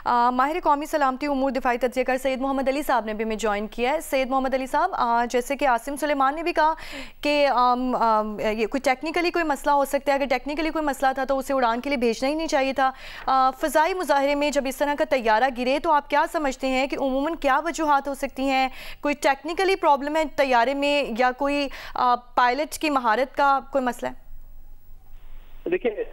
माहिर कौमी सलामती उमूर दिफाई तज्ज़िया कर सैयद मोहम्मद अली साहब ने भी हमें ज्वाइन किया है। सैयद मोहम्मद अली साहब, जैसे कि आसिम सुलेमान ने भी कहा कि ये कोई टेक्निकली कोई मसला हो सकता है, अगर टेक्निकली कोई मसला था तो उसे उड़ान के लिए भेजना ही नहीं चाहिए था। फ़ज़ाई मुज़ाहरे में जब इस तरह का तैयारा गिरे तो आप क्या समझते हैं कि उमूमन क्या वजूहात हो सकती हैं? कोई टेक्निकली प्रॉब्लम है तैयारे में या कोई पायलट की महारत का कोई मसला है? देखिए,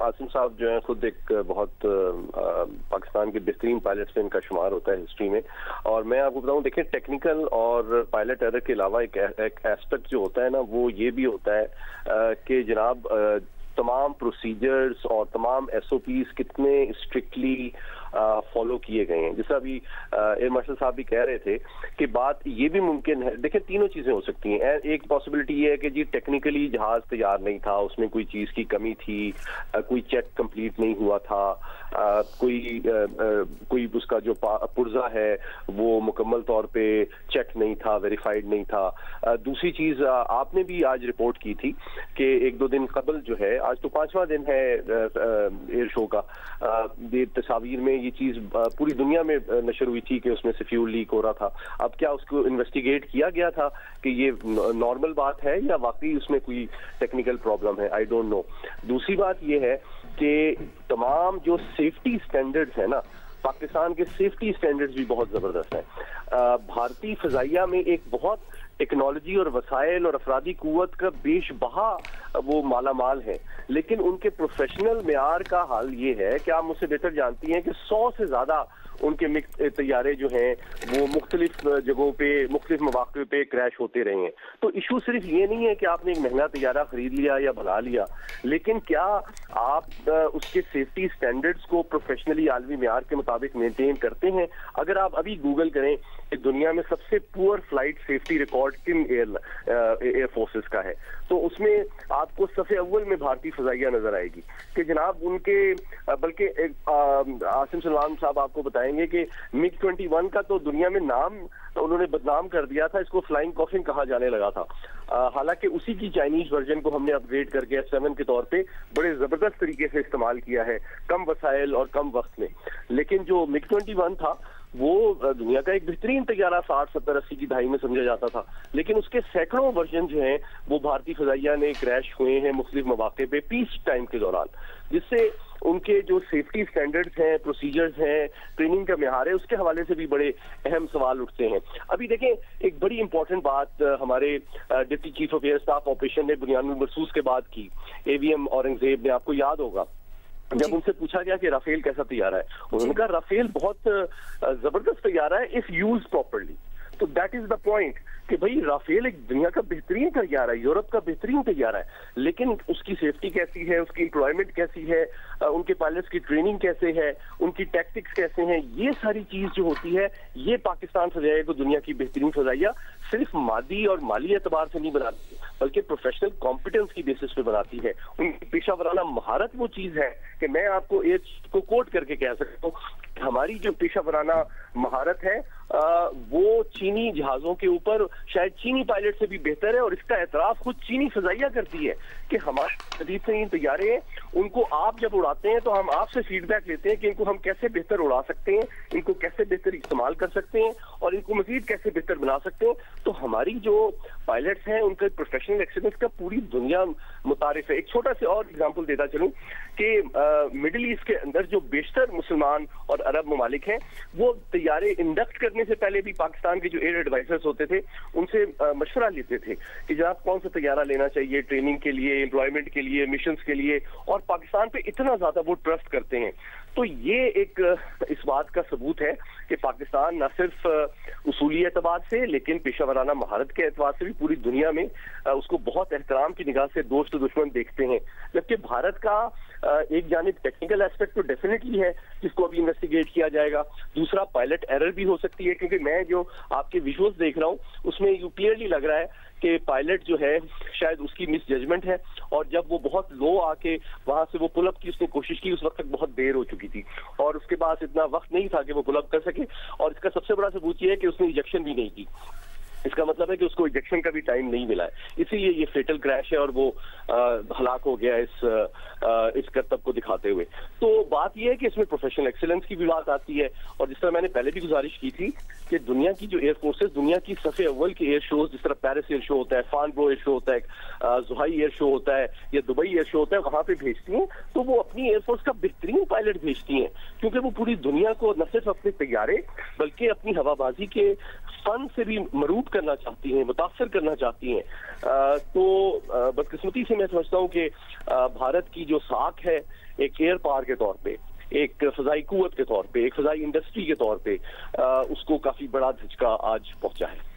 आसिम साहब जो है खुद एक बहुत पाकिस्तान के बेहतरीन पायलट्स में इनका शुमार होता है हिस्ट्री में। और मैं आपको बताऊं, देखिए टेक्निकल और पायलट एरर के अलावा एक एस्पेक्ट जो होता है ना, वो ये भी होता है कि जनाब तमाम प्रोसीजर्स और तमाम एसओपीज कितने स्ट्रिक्टली फॉलो किए गए हैं। जैसा अभी एयर मार्शल साहब भी कह रहे थे कि बात ये भी मुमकिन है, देखिए तीनों चीजें हो सकती हैं। एक पॉसिबिलिटी ये है कि जी टेक्निकली जहाज तैयार नहीं था, उसमें कोई चीज की कमी थी, कोई चेक कंप्लीट नहीं हुआ था, कोई उसका जो पुर्जा है वो मुकम्मल तौर पे चेक नहीं था, वेरीफाइड नहीं था। दूसरी चीज आपने भी आज रिपोर्ट की थी कि एक दो दिन कबल जो है, आज तो 5वां दिन है एयर शो का, तस्वीर में ये चीज पूरी दुनिया में नशर हुई थी कि उसमें से फ्यूल लीक हो रहा था। अब क्या उसको इन्वेस्टिगेट किया गया था कि ये नॉर्मल बात है या वाकई उसमें कोई टेक्निकल प्रॉब्लम है? I don't know. दूसरी बात ये है कि तमाम जो सेफ्टी स्टैंडर्ड्स है ना, पाकिस्तान के सेफ्टी स्टैंडर्ड्स भी बहुत जबरदस्त हैं। भारतीय फजाइया में एक बहुत टेक्नोलॉजी और वसाइल और अफरादी कुव्वत का बेशबहा वो माला माल है, लेकिन उनके प्रोफेशनल मेयार का हाल ये है कि आप मुझसे बेहतर जानती हैं कि 100 से ज्यादा उनके तैयारे जो हैं वो मुख्तलिफ जगहों पे मुख्तलिफ मौके पे क्रैश होते रहे हैं। तो इशू सिर्फ ये नहीं है कि आपने एक महंगा तैयारा खरीद लिया या बना लिया, लेकिन क्या आप उसके सेफ्टी स्टैंडर्ड्स को प्रोफेशनली आलमी मेयार के मुताबिक मेंटेन करते हैं? अगर आप अभी गूगल करें कि दुनिया में सबसे पुअर फ्लाइट सेफ्टी रिकॉर्ड किन एयर फोर्सेस का है, तो उसमें आपको सफ़े अव्वल में भारतीय फजाइया नजर आएगी कि जनाब उनके, बल्कि आसिम सुलेमान साहब आपको बताएंगे कि मिग 21 का तो दुनिया में नाम उन्होंने बदनाम कर दिया था, इसको फ्लाइंग कॉफिन कहा जाने लगा था। हालांकि उसी की चाइनीज वर्जन को हमने अपग्रेड करके F7 के तौर पे बड़े जबरदस्त तरीके से इस्तेमाल किया है, कम वसाइल और कम वक्त में। लेकिन जो मिग 21 था वो दुनिया का एक बेहतरीन तैयारा 60, 70, 80 की दहाई में समझा जाता था, लेकिन उसके सैकड़ों वर्जन जो हैं वो भारतीय फजाइया ने क्रैश हुए हैं मुख्तलिफ मौके पे पीस टाइम के दौरान, जिससे उनके जो सेफ्टी स्टैंडर्ड्स हैं, प्रोसीजर्स हैं, ट्रेनिंग का मेयार है, उसके हवाले से भी बड़े अहम सवाल उठते हैं। अभी देखें, एक बड़ी इंपॉर्टेंट बात हमारे deputy chief of air staff operation ने बुनियानुल मरसूस के बाद की, AVM औरंगजेब ने, आपको याद होगा जब उनसे पूछा गया कि राफेल कैसा तैयारा है, उन्होंने कहा राफेल बहुत जबरदस्त तैयारा है इफ यूज प्रॉपर्ली। तो दैट इज द पॉइंट कि भाई राफेल एक दुनिया का बेहतरीन तैयारा है, यूरोप का बेहतरीन तैयारा है, लेकिन उसकी सेफ्टी कैसी है, उसकी एम्प्लॉयमेंट कैसी है, उनके पायलट्स की ट्रेनिंग कैसे है, उनकी टैक्टिक्स कैसे हैं, ये सारी चीज जो होती है ये पाकिस्तान फजाइया को दुनिया की बेहतरीन फजाइया सिर्फ मादी और माली एतबार से नहीं बनाती, बल्कि प्रोफेशनल कॉम्पिटेंस की बेसिस पे बनाती है। उनकी पेशा वराना महारत वो चीज है कि मैं आपको एक को कोट करके कह सकता हूँ, हमारी जो पेशा वराना महारत है वो चीनी जहाजों के ऊपर शायद चीनी पायलट से भी बेहतर है, और इसका एतराफ खुद चीनी फजाइया करती है कि हमारे जदीद तरीन तैयारे हैं, उनको आप जब उड़ाते हैं तो हम आपसे फीडबैक लेते हैं कि इनको हम कैसे बेहतर उड़ा सकते हैं, इनको कैसे बेहतर इस्तेमाल कर सकते हैं और इनको मजीद कैसे बेहतर बना सकते हैं। तो हमारी जो पायलट्स हैं उनका प्रोफेशनल एक्सीलेंस का पूरी दुनिया मुतारिफ है। एक छोटा सा और एग्जाम्पल देता चलूं कि मिडिल ईस्ट के अंदर जो बेशतर मुसलमान और अरब ममालिक हैं वो तैयारे इंडक्ट करने से पहले भी पाकिस्तान के जो एयर एडवाइजर्स होते थे उनसे मशवरा लेते थे कि जनाब कौन सा तैयारा लेना चाहिए ट्रेनिंग के लिए, एम्प्लॉयमेंट के लिए, मिशंस के लिए, और पाकिस्तान पे इतना ज्यादा वो ट्रस्ट करते हैं। तो ये एक इस बात का सबूत है कि पाकिस्तान न सिर्फ उसूली एतबार से लेकिन पेशा वराना महारत के एतबार से भी पूरी दुनिया में उसको बहुत एहतराम की निगाह से दोस्त दुश्मन देखते हैं। जबकि भारत का एक जानिब टेक्निकल एस्पेक्ट तो डेफिनेटली है जिसको अभी इन्वेस्टिगेट किया जाएगा, दूसरा पायलट एरर भी हो सकती है, क्योंकि मैं जो आपके विजुअल्स देख रहा हूँ उसमें यू क्लियरली लग रहा है कि पायलट जो है शायद उसकी मिस जजमेंट है, और जब वो बहुत लो आके वहां से वो पुल अप की उसने कोशिश की उस वक्त तक बहुत देर हो चुकी थी और उसके पास इतना वक्त नहीं था कि वो पुल अप कर सके, और इसका सबसे बड़ा सबूत ये है कि उसने इजेक्शन भी नहीं की। اس کا مطلب ہے کہ اس کو ایجیکشن کا بھی ٹائم نہیں ملا ہے، اسی لیے یہ فیٹل کریش ہے اور وہ ہلاک ہو گیا اس کرتب کو دکھاتے ہوئے۔ تو بات یہ ہے کہ اس میں پروفیشنل ایکسیلنس کی بھی بات آتی ہے، اور جس طرح میں نے پہلے بھی گزارش کی تھی کہ دنیا کی جو ایئر فورسز، دنیا کی صف اول کے ایئر شوز، جس طرح پیرس ایئر شو ہوتا ہے، فانبرو ایئر شو ہوتا ہے، زوہائی ایئر شو ہوتا ہے، یا دبئی ایئر شو ہوتا ہے، وہاں پہ بھیجتی ہیں تو وہ اپنی ایئر فورس کا بہترین پائلٹ بھیجتی ہیں، کیونکہ وہ پوری دنیا کو نہ صرف اپنے طیارے بلکہ اپنی ہوا بازی کے فن سے بھی مروب کرنا چاہتی ہیں، متاثر کرنا چاہتی ہیں۔ تو بدقسمتی سے میں سمجھتا ہوں کہ بھارت کی جو ساکھ ہے ایک ایئر پاور کے طور پہ، ایک فضائی قوت کے طور پہ، ایک فضائی انڈسٹری کے طور پہ، اس کو کافی بڑا دھچکا آج پہنچا ہے۔